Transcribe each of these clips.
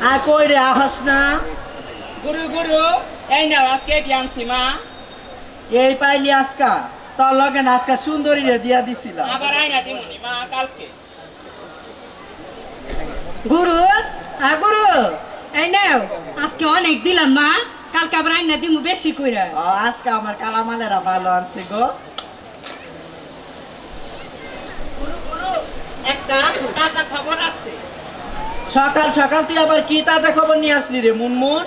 আর কই রে আহাস না? গুরু গুরু এই নাও আজকে এটি আনছি মা। এই পাইলি আজকা? তোর লগে না আজকা সুন্দরী রে দিয়া দিছিলাম। আবার আইনা দিমুনি মা কালকে। গুরু গুরু এই নাও আজকে অনেক দিলাম মা, কালকে আবার আইনা দিমু বেশি কইরা। আজকে আমার কালামালেরা ভালো আনছে গো। গুরু গুরু একটা তাজা খবর আছে। সকাল সকাল তুই আবার কি তাজা খবর নিয়ে আসলি রে মুনমুন?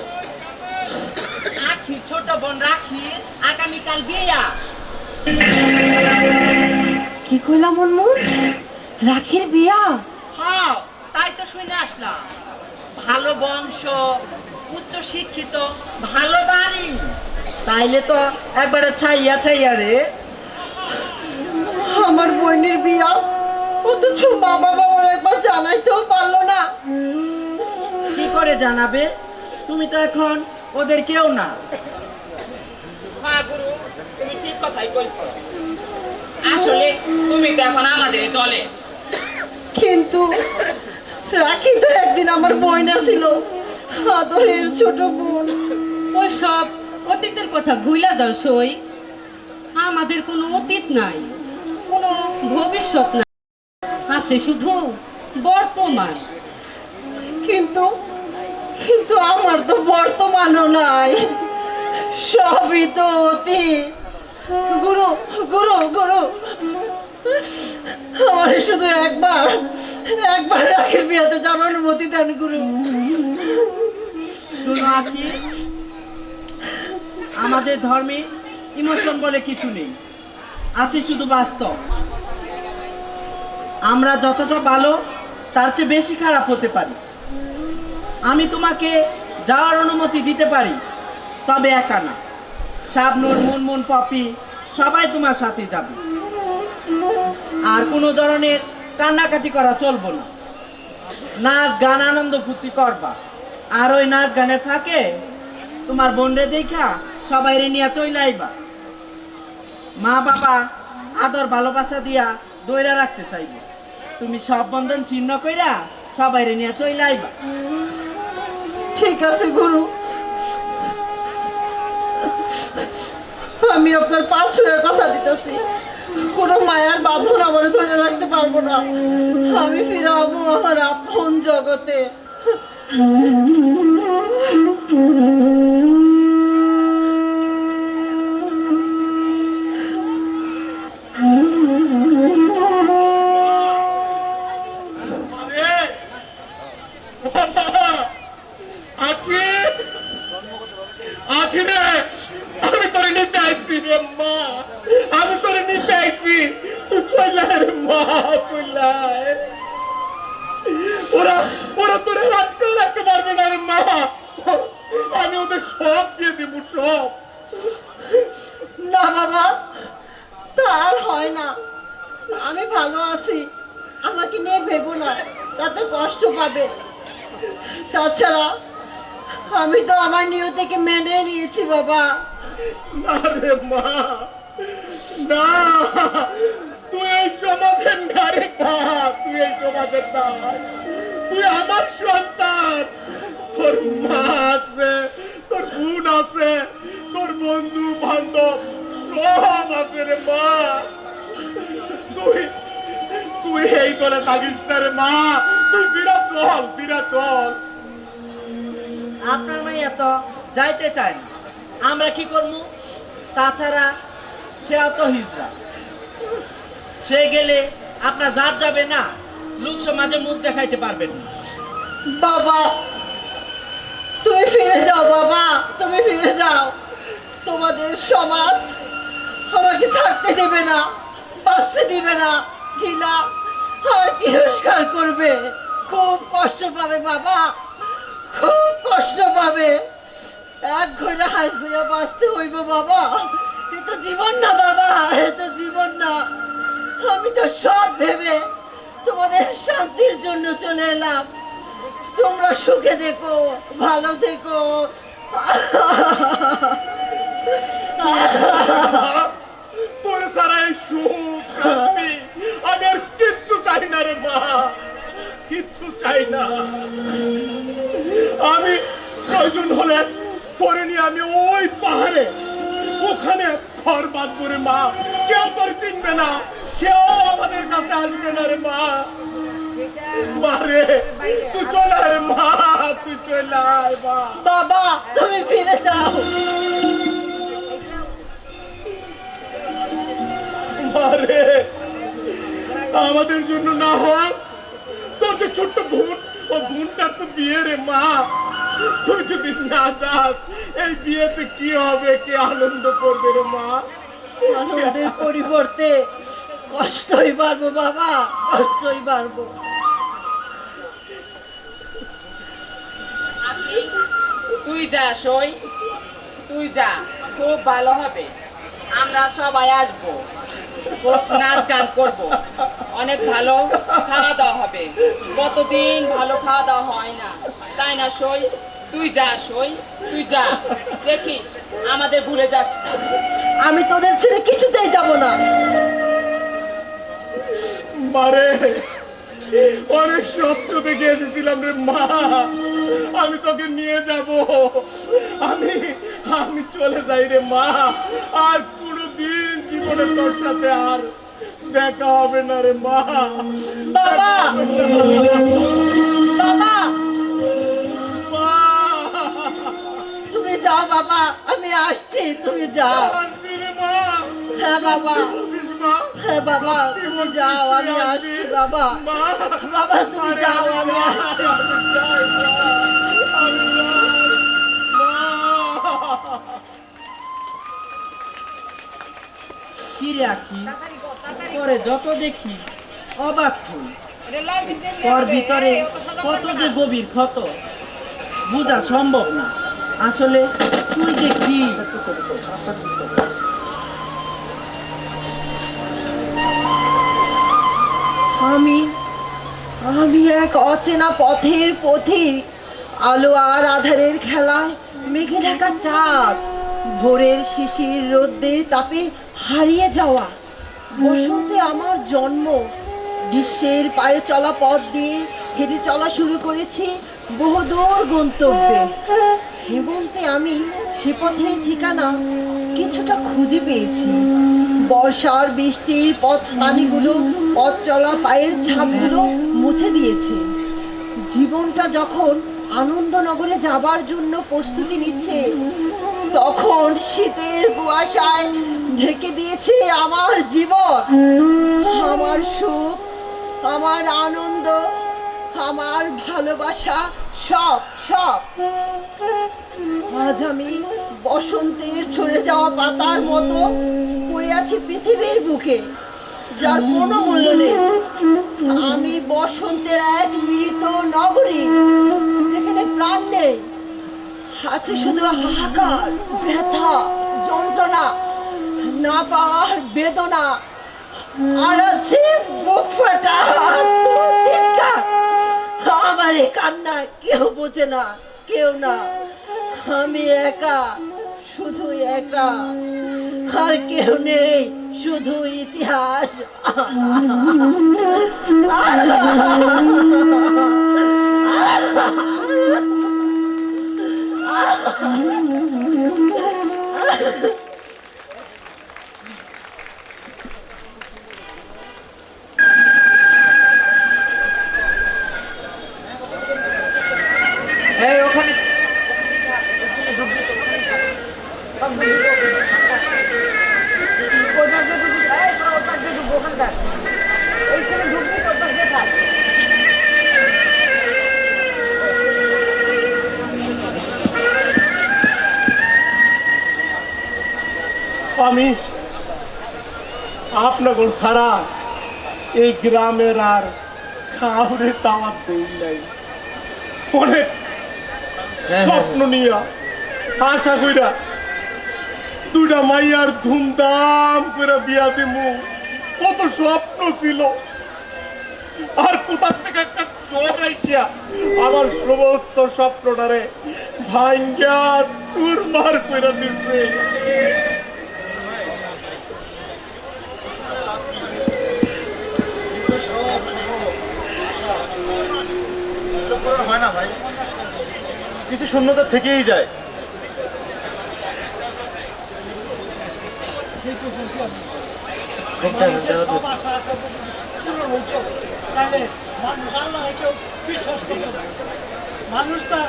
আখির ছোট বোন রাখির আগামীকাল বিয়া। কি কইলা মুনমুন? রাখির বিয়া? হ্যাঁ তাই তো শুনে আসলাম। ভালো বংশ, উচ্চ শিক্ষিত, ভালো বাড়ি। তাইলে তো একবারে ছাইয়া ছাইয়া রে। আমার বোনের বিয়া, অথচ মা বাবা আমার একবার জানাইতেও পারলো না। কি করে জানাবে? তুমি তো এখন ওদের কেউ না। হ্যাঁ গুরু তুমি ঠিক কথাই কইছো। আসলে তুমি তো এখন আমাদের দলে। কিন্তু রাখি তো একদিন আমার বোন ছিল, আদরের ছোট বোন। ওই সব অতীতের কথা ভুইলা যাও সই। আমাদের কোনো অতীত নাই, কোনো ভবিষ্যৎ নাই, আছে শুধু বর্তমান। কিন্তু কিন্তু আমার তো বর্তমানও নাই, সবই তো অতীত। গুরু গুরু গুরু আমার শুধু একবার একবার রাখির বিয়াতে যাওয়ার অনুমতি দেন গুরু। শোনো আখি, আমাদের ধর্মে ইমোশন বলে কিছু নেই, আছে শুধু বাস্তব। আমরা যতটা ভালো তার চেয়ে বেশি খারাপ হতে পারি। আমি তোমাকে যাওয়ার অনুমতি দিতে পারি, তবে একা না। শাবনূর, মুনমুন, পপি সবাই তোমার সাথে যাবে। আর কোনো ধরনের কান্নাকাটি করা চলবে না। নাচ গান আনন্দ ফুর্তি করবা। আর ওই নাচ গানের ফাঁকে তোমার বোনরে দেখা সবাই রে নিয়ে চলে আইবা। মা বাবা আদর ভালোবাসা দিয়া দইরা রাখতে চাইবে। তুমি সব বন্ধন ছিন্ন কইরা সবাই রে নিয়ে চলে আইবা। ঠিক আছে গুরু, আমি আপনার পা ছুঁয়ে কথা দিতেছি, কোনো মায়ার বাঁধন আমার ধরে রাখতে পারবো না। আমি ফিরাবো আমার আপন জগতে। আমি তোরে নিতে আইছি রে মা, আমি তোরে নিতে আইছি। তুই চলে রে মা, চলে। ওরা ওরা তোরে হাত করে রাখতে পারবে না রে মা। আমি ওদের সব দিয়ে দিব, সব। না বাবা, তার হয় না। আমি ভালো আছি, আমাকে নিয়ে ভেবো না, তাতে কষ্ট পাবে। তাছাড়া আমি তো আমার নিয়তিকে মেনে নিয়েছি বাবা। না রে মা, না। তুই এই সমাজের না রে মা, তুই এই সমাজের না। তুই আমার সন্তান। তোর মা আছে, তোর বোন আছে, তোর বন্ধু বান্ধব সব আছে রে মা। তুই তুই এই দলে থাকিস না রে মা। তুই ফিরা চল, ফিরা চল। আপনার মাইয়া তো যাইতে চায় না, আমরা কি করবো? তাছাড়া সে অত হিজড়া, সে গেলে আপনার জাত যাবে না, লোক সমাজে মুখ দেখাইতে পারবেন না। বাবা তুমি ফিরে যাও, বাবা তুমি ফিরে যাও। তোমাদের সমাজ আমাকে থাকতে দেবে না, বাঁচতে দিবে না, ঘৃণা আর তিরস্কার করবে। খুব কষ্ট পাবে বাবা, খুব কষ্ট পাবে। এক ঘরে হাই ঘুরে বাঁচতে হইব বাবা। এ তো জীবন না বাবা, এ তো জীবন না। আমি তো সব ভেবে তোমাদের শান্তির জন্য চলে এলাম। তোমরা সুখে দেখো, ভালো থেকো। তোর সারা এই সুখ শান্তি আমি আর কিচ্ছু চাই না রে মা, কিচ্ছু চাই না। আমি প্রয়োজন হলে করে নিয়ে আমি ওই পাহাড়ে ওখানে ঘর বাঁধবো রে মা। কেউ তোর চিনবে না, কেউ আমাদের কাছে আসবে না রে মা। মা রে তুই চলে আয় মা, তুই চলে আয় মা। বাবা তুমি ফিরে যাও। মা রে আমাদের জন্য না হোক, তোর যে ছোট্ট বোন, ও বোনটার তো বিয়ে রে মা। তুই যদি না যাস এই বিয়েতে কি হবে, কে আনন্দ করবে রে মা? আনন্দের পরিবর্তে কষ্টই বাড়বো বাবা, কষ্টই বাড়বো। তুই যা সই, তুই যা, খুব ভালো হবে। আমরা সবাই আসবো, খুব নাচ গান করবো, অনেক ভালো খাওয়া দাওয়া হবে। কতদিন ভালো খাওয়া দাওয়া হয় না, তাই না সই? তুই যা সই, তুই যা, দেখিস আমাদের ভুলে যাস না। আমি তোদের ছেড়ে কিছুতেই যাব না। মারে অনেক স্বপ্ন দেখে এসেছিলাম রে মা, আমি তোকে নিয়ে যাব। আমি আমি চলে যাই রে মা, আর কোনোদিন জীবনে তোর সাথে আর দেখা হবে না রে মা। বাবা বাবা মা তুমি যাও বাবা, আমি আসছি, তুমি যাও। আসবি রে মা? হ্যাঁ বাবা, বলিস মা? হ্যাঁ বাবা তুমি যাও, আমি আসছি বাবা। মা বাবা তুমি যাও, আমি আসছি। আমি যাই মা, আমি যাই মা। কিরে আঁকি, পরে যত দেখি অবাক হই। তোর ভিতরে কত যে গভীর ক্ষত বোঝা সম্ভব না। আসলে তুই যে কি, আমি আমি এক অচেনা পথের পথিক, আলো আর আধারের খেলায় মেঘে ঢাকা চাঁদ, ভোরের শিশির রোদ্দের তাপে হারিয়ে যাওয়া। বসন্তে আমার জন্ম, গ্রীষ্মের পায়ে চলা পথ দিয়ে হেঁটে চলা শুরু করেছি বহুদূর গন্তব্যে। হেমন্তে আমি সে পথের ঠিকানা কিছুটা খুঁজে পেয়েছি। বর্ষার বৃষ্টির পথ পানিগুলো পথ চলা পায়ের ছাপগুলো মুছে দিয়েছে। জীবনটা যখন আনন্দনগরে যাবার জন্য প্রস্তুতি নিচ্ছে, তখন শীতের কুয়াশায় ঢেকে দিয়েছে আমার জীবন, আমার সুখ, আমার আনন্দ, আমার ভালোবাসা, সব সব। আজ আমি বসন্তের ঝরে যাওয়া পাতার মতো পড়ে আছি পৃথিবীর বুকে, যার কোনো মূল্য নেই। আমি বসন্তের এক মৃত নগরী, যেখানে প্রাণ নেই, আছে শুধু হাহাকার, ব্যথা, যন্ত্রণা, না পাওয়ার বেদনা, আর আছে বুক ফাটা চিৎকার। আমার এই কান্না কেউ বোঝে না, কেউ না। আমি একা, শুধু একা, আর কেউ নেই, শুধু ইতিহাস। এই ওখানে আমি আপনাদের ছাড়া এই গ্রামের আর কাউরে দাওয়াত দেই নাই। অনেক স্বপ্ন নিয়া আশা কইরা দুইটা মাইয়ার ধুমধাম করে বিয়া দিমু, কত স্বপ্ন ছিল। আর কোথা থেকে একটা চোর আইসা আমার সমস্ত স্বপ্নটারে ভাঙ্গা চুরমার করে দিচ্ছে। হয় না ভাই, কিছু শূন্যতা থেকেই যায়। মানুষ তার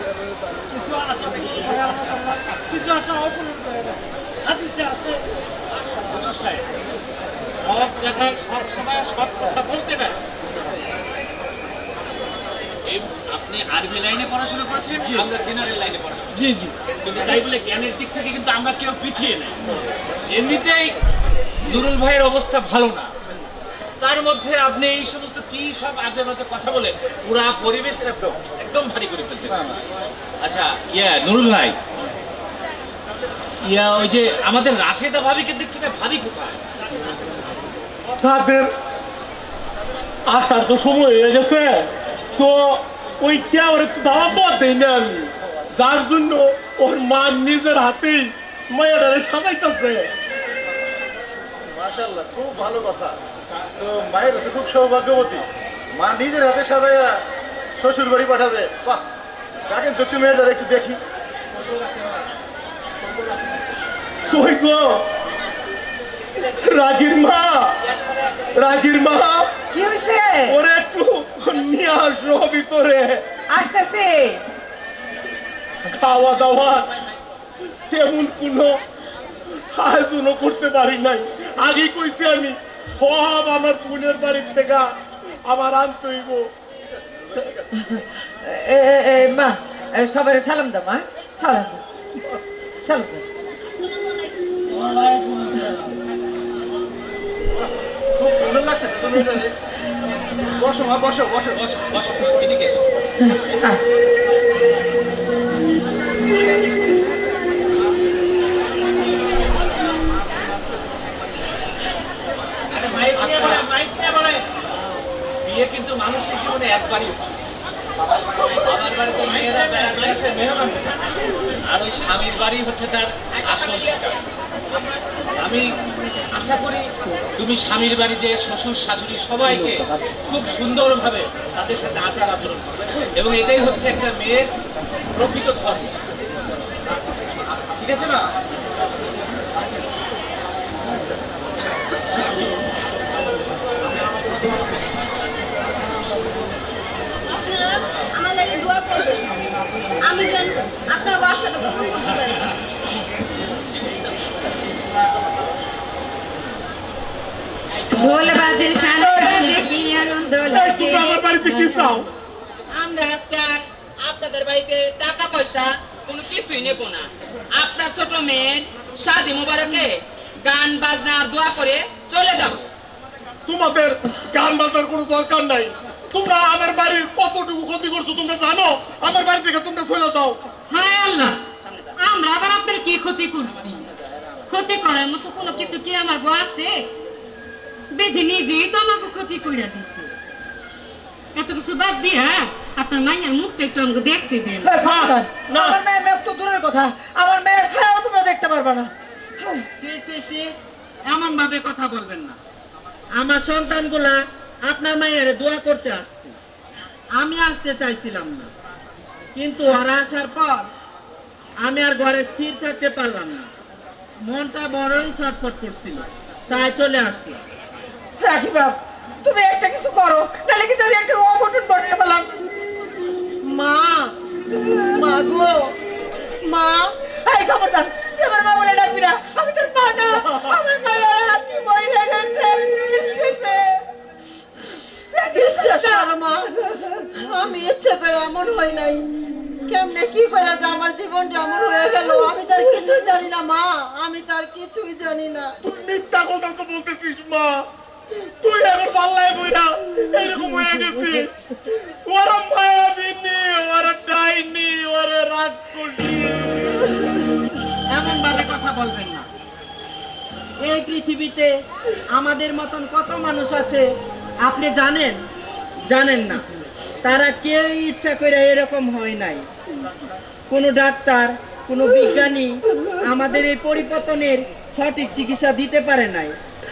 কিছু আশা পূরণ করে, আল্লাহ তাআলা কিছু আশা অপূরণ করে না। হাদিসে আছে সব জায়গায় সব সময় সব কথা বলতে না। আপনি আরবি লাইনে পড়াশোনা করেছেন, আমরা জেনারেল লাইনে পড়াশোনা, জি জি কিন্তু তাই বলে জ্ঞানের দিক থেকে কিন্তু আমরা কেউ পিছিয়ে নেই। এমনিতেই নুরুল ভাইয়ের অবস্থা ভালো না, তার মধ্যে আপনি এই সমস্ত কি সব আজে বাজে কথা বলে পুরা পরিবেশটা একদম ভারী করে ফেলছেন। আচ্ছা নুরুল ভাই, ওই যে আমাদের রাশেদা ভাবিকে দেখছি না, ভাবি কোথায়? তাদের আসার তো সময় হয়ে গেছে, তো ওই কে ওর একটু দাওয়াত দেওয়া দেই না আমি, যার জন্য ওর মা নিজের হাতেই মায়াটারে সাজাইতেছে। মাশাআল্লাহ, খুব ভালো কথা। তো মায়ের হচ্ছে খুব সৌভাগ্যবতী, মা নিজের হাতে সাজাইয়া শ্বশুর বাড়ি পাঠাবে। বাহ, দেখেন তো একটু মেয়েটার একটু দেখি। কই গো রাগির মা, রাগির মা, কি হয়েছে? ওরে একটু নিয়ে আসো ভিতরে। আসতেছে। খাওয়া দাওয়া তেমন কোনো আয়োজনও করতে পারি নাই। আগেই কইছি আমি, সব আমার বোনের বাড়ির থেকে আমার আনতে হইব। মা, সবাই সালাম দাও মা, সালাম দাও, সালাম দাও। খুব সুন্দর লাগতেছে তুমি। বসো মা, বসো বসো। বসো বসো, এদিকে এসো। বিয়ে কিন্তু মানুষের জীবনে একবারই হয়। আমার বাড়িতে মেয়েরা বেড়াতে আসে মেহমান হিসেবে, আর ওই স্বামীর বাড়ি হচ্ছে তার আসল ঠিকানা। আমি আশা করি তুমি স্বামীর বাড়ি যে শ্বশুর শাশুড়ি সবাইকে খুব সুন্দরভাবে তাদের সাথে আচার আচরণ করবে, এবং এটাই হচ্ছে একটা মেয়ের প্রকৃত ধর্ম। ঠিক আছে না? আপনারা আমার লাগে দোয়া করবেন, আমি যেন আপনার বাসাটা পূরণ করতে পারি। ঢোল বাজে শানে দেখি আনন্দ এই লাগে। তুমি আমার বাড়িতে কি চাও? আমরা আজকে আর আপনাদের বাড়িতে টাকা পয়সা কোনো কিছুই নেব না। আপনার ছোট মেয়ের শাদি মোবারকে গান বাজনা আর দোয়া করে চলে যাব। তোমাদের গান বাজার কোনো দরকার নাই। তোমরা আমার বাড়ির কতটুকু ক্ষতি করছো তোমরা জানো? আমার বাড়ি থেকে তোমরা চলে যাও। হায় আল্লাহ, আমরা আবার আপনার কি ক্ষতি করছি? ক্ষতি করার মতো কোনো কিছু কি আমার গো আছে? বিধি নিজেই তো আমাকে ক্ষতি করে দিচ্ছে। এত কিছু বাদ দিয়া আপনার মাইয়ার মুখটা একটু আমাকে দেখতে দেন। খবরদার, না। আমার মেয়ের মুখ তো দূরের কথা, আমার মেয়ের ছায়াও তোমরা দেখতে পারবে না। এমন ভাবে কথা বলবেন না। আমার সন্তানগুলা আপনার মায়ের দোয়া করতে আসছে, আমি আসতে চাইছিলাম না, কিন্তু ওরা আসার পর আমি আর ঘরে স্থির থাকতে পারলাম না। মনটা বড়ই ছটফট করছিল, তাই চলে আসলাম। রাখি বাপ, তুমি একটা কিছু করো, নাহলে কিন্তু আমি একটা অঘটন ঘটিয়ে ফেলাম। মা, মা গো, মা, এই খবরদার, তুই আমার মা বলে ডাকবি না, আমি তোর মা না। আমার মায়ের হাতি বই হয়ে গেছে। বিশ্বাস করো মা, আমি ইচ্ছে করে এমন হই নাই। কেমনে কি করে যে আমার জীবনটা এমন হয়ে গেল আমি তার কিছুই জানি না মা, আমি তার কিছুই জানি না। তুই মিথ্যা কথা তো বলতেছিস মা। তুই আমার পাল্লায় বইরা এরকম হয়ে গেছিস। ওরা মায়াবিনী, ওরা ডাইনি, ওরা রাক্ষসী। এমন ভাবে কথা বলবেন না। এই পৃথিবীতে আমাদের মতন কত মানুষ আছে আপনি জানেন? জানেন না। তারা কেউ ইচ্ছা করে এরকম হয় নাই। কোনো ডাক্তার, কোনো বিজ্ঞানী আমাদের এই পরিবর্তনের সঠিক চিকিৎসা দিতে পারে নাই।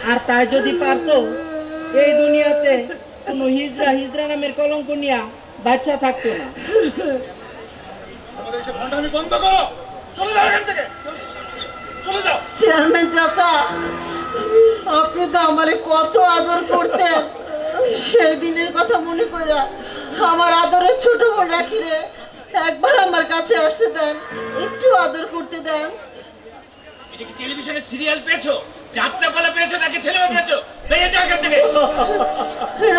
আর তাই যদি পারতো, এই দুনিয়াতে কোনো হিজড়া নামের কলঙ্ক নিয়া বাচ্চা থাকতো না। তোমাদের এসে ভণ্ডামি বন্ধ করো, চলে যাও এখান থেকে, চলে যাও। চেয়ারম্যান চাচা, আপনি তো আমারে কত আদর করতেন, সেই দিনের কথা মনে কইরা আমার আদরের ছোট বোন রাখি রে একবার আমার কাছে আসতে দেন, একটু আদর করতে দেন। এটা কি টেলিভিশনে সিরিয়াল পেয়েছো, যাত্রাপালা পেয়েছো নাকি ছেলেমা পেয়েছো? বেরিয়ে যাও এখান থেকে।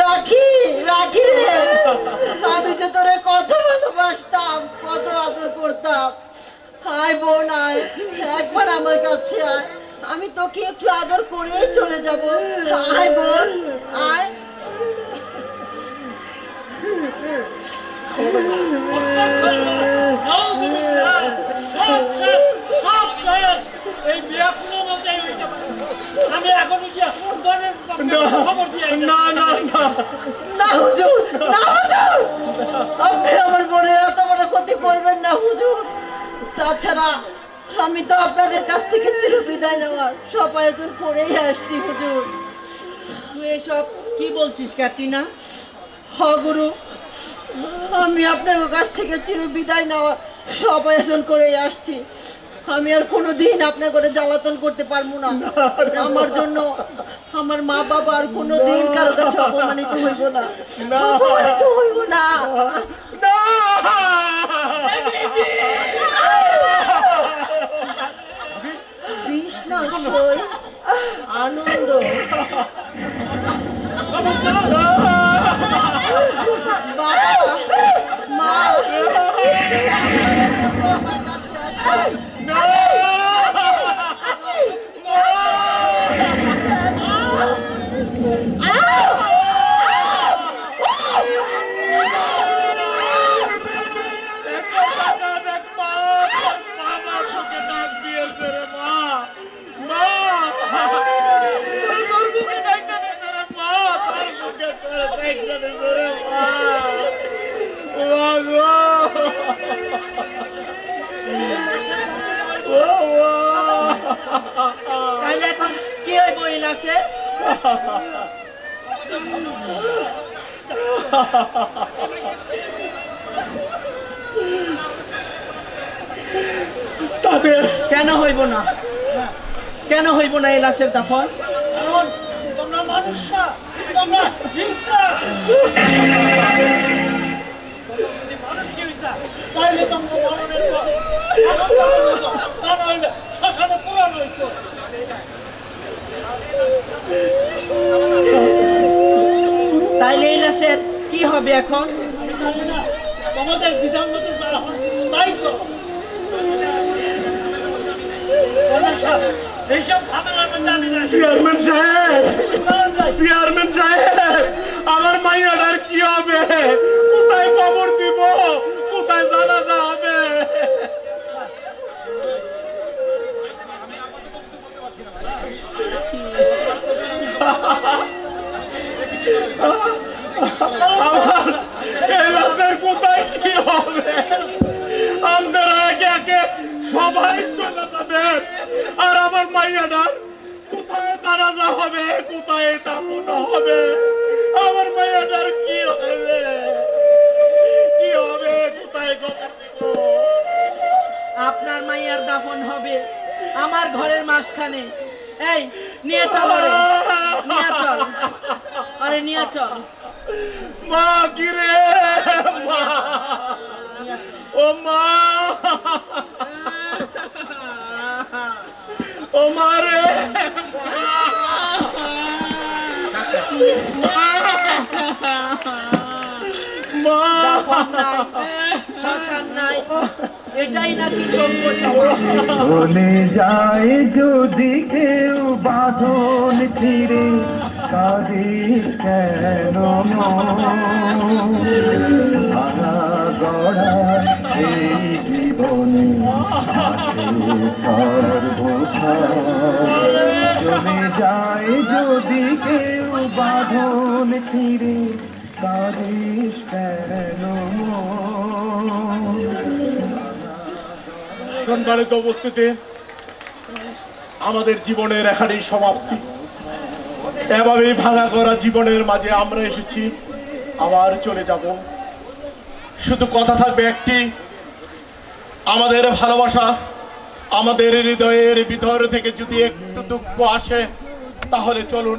রাখি রাখি রে, আমি যে তোরে কত ভালোবাসতাম, কত আদর করতাম। আয় বোন আয়, একবার আমার কাছে আয়, আমি তোকে একটু আদর করেই চলে যাব। আয় বোন আয়। সব শেষ, সব শেষ। এই বিয়া কোনো মতেই হইতে পারে না। আমি এখন গিয়া বরের পক্ষে খবর দিয়ে আইতাছি। না না না, না হুজুর, না হুজুর, আপনি আমার বোনের এত বড় ক্ষতি করবেন না হুজুর। তাছাড়া আমি তো আপনাদের কাছ থেকে চির বিদায় নেওয়ার সব আয়োজন করেই আসছি হুজুর। তুই এসব কি বলছিস ক্যাটরিনা? হ গুরু, আমি আপনার কাছ থেকে চির বিদায় নেওয়ার সব আয়োজন করেই আসছি। আমি আর কোনোদিন আপনার করে জ্বালাতন করতে পারবো না। আমার জন্য আমার মা বাবা আর কোনোদিন কারো কাছে অপমানিত হইব না, অপমানিত হইব না। বিষ না সই, আনন্দ। বাবা, মা, আমার কাছে আসো। তাহলে এখন কি হইব এই লাশে? তাদের কেন হইব না, কেন হইব না এই লাশের দাফন? কারণ তোমরা মানুষ না, তোমরা হিংসা। যদি মানুষই হইতা, তাহলে তোমরা মরণের পর আনন্দ করতো। তা নইলে শ্মশানে পুরানো হইতো। তাইলে এই লাশের কি হবে এখন? আমি জানি না, তোমাদের বিধান মতো যা হয় তাই করো। বলেন সাহেব, এইসব ঝামেলার মধ্যে আমি না। চেয়ারম্যান সাহেব, কারণ যাই, চেয়ারম্যান সাহেব, আমার মাইয়াটার কি হবে? কোথায় খবর দিব? কোথায় জানাজা হবে? আমার এই লাশের কোথায় কি হবে? আপনারা একে একে সবাই চলে যাবেন, আর আমার মাইয়াটার কোথায় জানাজা হবে, কোথায় দাফন হবে? আমার মাইয়াটার কি হবে? কি হবে? কোথায় খবর দিব? আপনার মাইয়ার দাফন হবে আমার ঘরের মাঝখানে। এই নিয়ে চল রে, নিয়ে চল, আরে নিয়ে চল। মা কি রে? মা, ও মা, ও মা রে, মা, দাফন নাই, শ্মশান নাই, এটাই নাকি সভ্য সমাজ। চলে যায় যদি কেউ বাঁধন ফিরে, কাঁদিস কেন ভাঙা গড়া এই জীবনে চলে যায় যদি কেউ বাঁধন ফিরে, কাঁদিস কেন সম্মানিত উপস্থিতি, আমাদের জীবনের এখানেই সমাপ্তি। এভাবেই ভাঙা করা জীবনের মাঝে আমরা এসেছি, আবার চলে যাব। শুধু কথা থাকবে একটি, আমাদের ভালোবাসা, আমাদের হৃদয়ের ভিতর থেকে যদি একটু দুঃখ আসে, তাহলে চলুন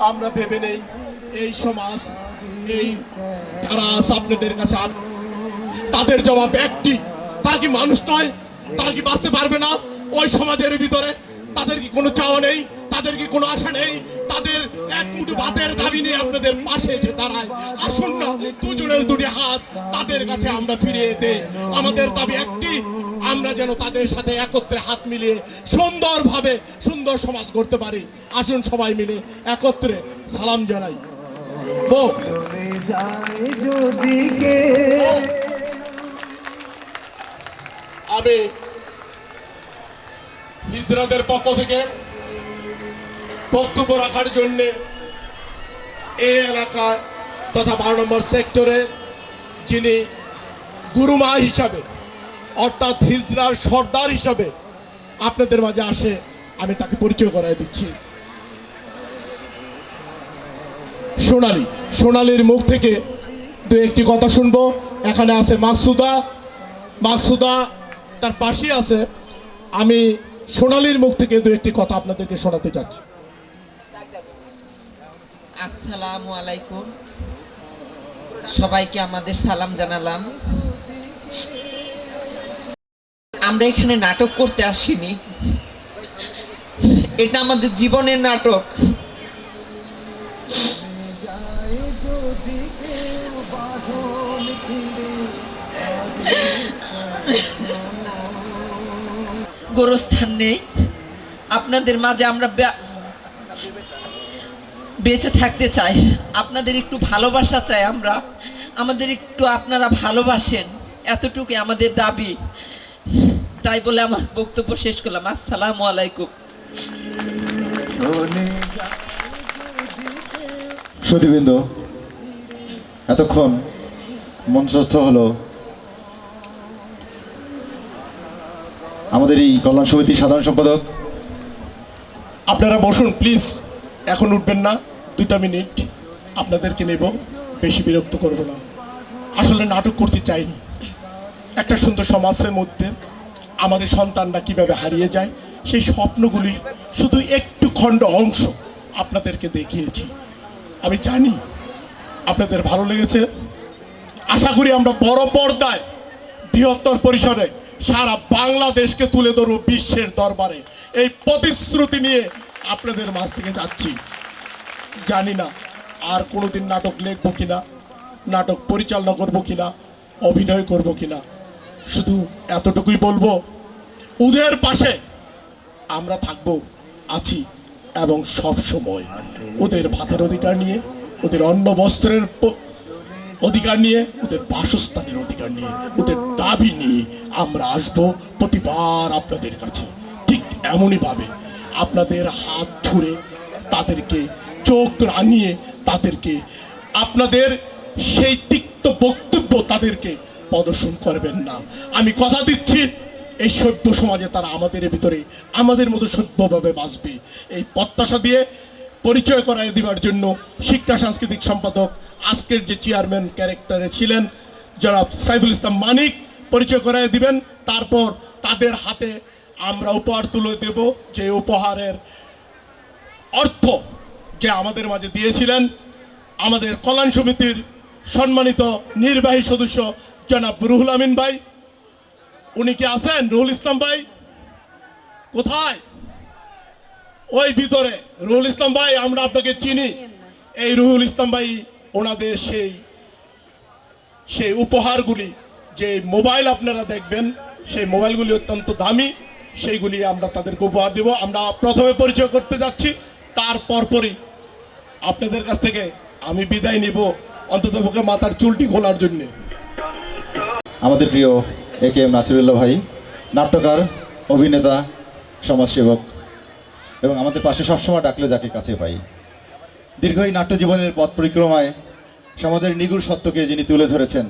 আমরা ভেবে নেই এই সমাজ, এই তারা আপনাদের কাছে তাদের জবাব একটি, তারা কি মানুষ নয়? তারা কি বাঁচতে পারবে না ওই সমাজের ভিতরে? তাদের কি কোনো চাওয়া নেই? তাদের কি কোনো আশা নেই? তাদের এক মুঠো ভাতের দাবি নিয়ে আপনাদের পাশে এসে দাঁড়ায়। আসুন না, দুজনের দুটি হাত তাদের কাছে আমরা ফিরিয়ে দেই। আমাদের দাবি একটি, আমরা যেন তাদের সাথে একত্রে হাত মিলিয়ে সুন্দরভাবে সুন্দর সমাজ গড়তে পারি। আসুন সবাই মিলে একত্রে সালাম জানাই। চলে যায় যদি কেউ আমি হিজড়াদের পক্ষ থেকে বক্তব্য রাখার জন্য এই এলাকায় তথা 12 নম্বর সেক্টরে যিনি গুরুমা হিসাবে অর্থাৎ হিজড়ার সর্দার হিসাবে আপনাদের মাঝে আসে, আমি তাকে পরিচয় করাই দিচ্ছি। সোনালীর মুখ থেকে দু একটি কথা শুনবো। এখানে আছে মাকসুদা তার পাশেই আছে। আমি সোনালীর মুখ থেকে দু একটি কথা আপনাদেরকে শোনাতে চাচ্ছি। আসসালামু আলাইকুম, সবাইকে আমাদের সালাম জানালাম। আমরা এখানে নাটক করতে আসিনি, এটা আমাদের জীবনের নাটক। গোরস্থান নেই, আপনাদের মাঝে আমরা বেঁচে থাকতে চাই, আপনাদের একটু ভালোবাসা চাই আমরা, আমাদের একটু আপনারা ভালোবাসেন, এতটুকু আমাদের দাবি। তাই বলে আমার বক্তব্য শেষ করলাম। আসসালামু আলাইকুম। শ্রুতিবৃন্দ, এতক্ষণ মঞ্চস্থ হলো আমাদের এই কল্যাণ সমিতির সাধারণ সম্পাদক। আপনারা বসুন প্লিজ, এখন উঠবেন না, 2টা মিনিট আপনাদেরকে নেব, বেশি বিরক্ত করব না। আসলে নাটক করতে চাইনি, একটা সুন্দর সমাজের মধ্যে আমাদের সন্তানরা কিভাবে হারিয়ে যায় সেই স্বপ্নগুলি শুধু একটু খণ্ড অংশ আপনাদেরকে দেখিয়েছি। আমি জানি আপনাদের ভালো লেগেছে। আশা করি আমরা বড় পর্দায় বৃহত্তর পরিসরে সারা বাংলাদেশকে তুলে ধরব বিশ্বের দরবারে। এই প্রতিশ্রুতি নিয়ে আপনাদের মাঝ থেকে যাচ্ছি। জানি না আর কোনোদিন নাটক লিখবো কিনা, নাটক পরিচালনা করবো কিনা, অভিনয় করবো কিনা। শুধু এতটুকুই বলবো, ওদের পাশে আমরা থাকবো, আছি, এবং সব সময় ওদের ভাতের অধিকার নিয়ে, ওদের অন্ন বস্ত্রের অধিকার নিয়ে, ওদের বাসস্থানের অধিকার নিয়ে, ওদের দাবি নিয়ে আমরা আসবো প্রতিবার আপনাদের কাছে। ঠিক এমনইভাবে আপনাদের হাত ছুঁড়ে তাদেরকে চোখ রাঙিয়ে তাদেরকে আপনাদের সেই তিক্ত বক্তব্য তাদেরকে প্রদর্শন করবেন না। আমি কথা দিচ্ছি, এই সভ্য সমাজে তারা আমাদের ভিতরে আমাদের মতো সভ্যভাবে বাঁচবে। এই প্রত্যাশা দিয়ে পরিচয় করায় দেওয়ার জন্য শিক্ষা সাংস্কৃতিক সম্পাদক আজকের যে চেয়ারম্যান ক্যারেক্টারে ছিলেন জনাব সাইফুল ইসলাম মানিক পরিচয় করায় দিবেন। তারপর তাদের হাতে আমরা উপহার তুলে দেব, যে উপহারের অর্থ যে আমাদের মাঝে দিয়েছিলেন আমাদের কল্যাণ সমিতির সম্মানিত নির্বাহী সদস্য জনাব রুহুল আমিন ভাই। উনি কি আছেন? রুহুল ইসলাম ভাই কোথায়? ওই ভিতরে রুহুল ইসলাম ভাই, আমরা আপনাকে চিনি। এই রুহুল ইসলাম ভাই ওনাদের সেই উপহারগুলি, যে মোবাইল আপনারা দেখবেন সেই মোবাইলগুলি অত্যন্ত দামি, সেইগুলি আমরা তাদেরকে উপহার দেব। আমরা প্রথমে পরিচয় করতে যাচ্ছি, তারপরই আপনাদের কাছ থেকে আমি বিদায় নিব, অন্ততপক্ষে মাথার চুলটি খোলার জন্যে। আমাদের প্রিয় AKM নাসিরুল্লাহ ভাই, নাট্যকার, অভিনেতা, সমাজসেবক, এবং আমাদের পাশে সবসময় ডাকলে যাকে কাছে পাই। দীর্ঘ এই নাট্য জীবনের পথ পরিক্রমায় সমাজের নিগুড় সত্যকে যিনি তুলে ধরেছেন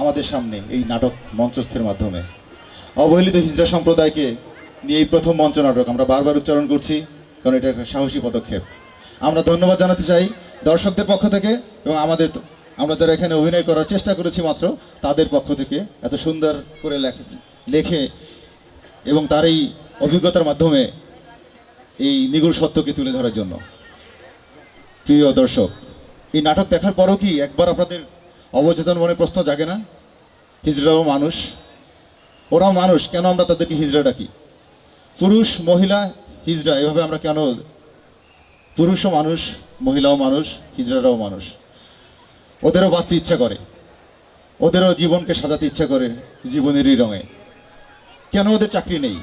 আমাদের সামনে এই নাটক মঞ্চস্থের মাধ্যমে। অবহেলিত হিজড়া সম্প্রদায়কে নিয়ে এই প্রথম মঞ্চ নাটক, আমরা বারবার উচ্চারণ করছি কারণ এটা একটা সাহসী পদক্ষেপ। আমরা ধন্যবাদ জানাতে চাই দর্শকদের পক্ষ থেকে, এবং আমরা যারা এখানে অভিনয় করার চেষ্টা করেছি মাত্র তাদের পক্ষ থেকে, এত সুন্দর করে লেখে এবং তার এই অভিজ্ঞতার মাধ্যমে এই নিগুড় সত্যকে তুলে ধরার জন্য। প্রিয় দর্শক, এই নাটক দেখার পরও কি একবার আপনাদের অবচেতন মনে প্রশ্ন জাগে না? হিজড়াও মানুষ, ওরাও মানুষ, কেন আমরা তাদেরকে হিজড়া ডাকি? পুরুষ মহিলা হিজড়া এভাবে আমরা কেন? পুরুষও মানুষ, মহিলাও মানুষ, হিজড়ারাও মানুষ। ওদেরও বাঁচতে ইচ্ছা করে, ওদেরও জীবনকে সাজাতে ইচ্ছা করে জীবনেরই রঙে। কেন ওদের চাকরি নেই?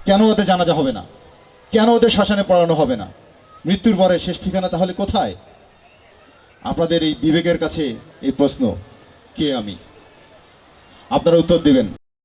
কেন ওদের জানাজা হবে না? কেন ওদের শ্মশানে পড়ানো হবে না? মৃত্যুর পরে শেষ ঠিকানা তাহলে কোথায়? আপনাদের এই বিবেকের কাছে এই প্রশ্ন, কে আমি? আপনারা উত্তর দেবেন।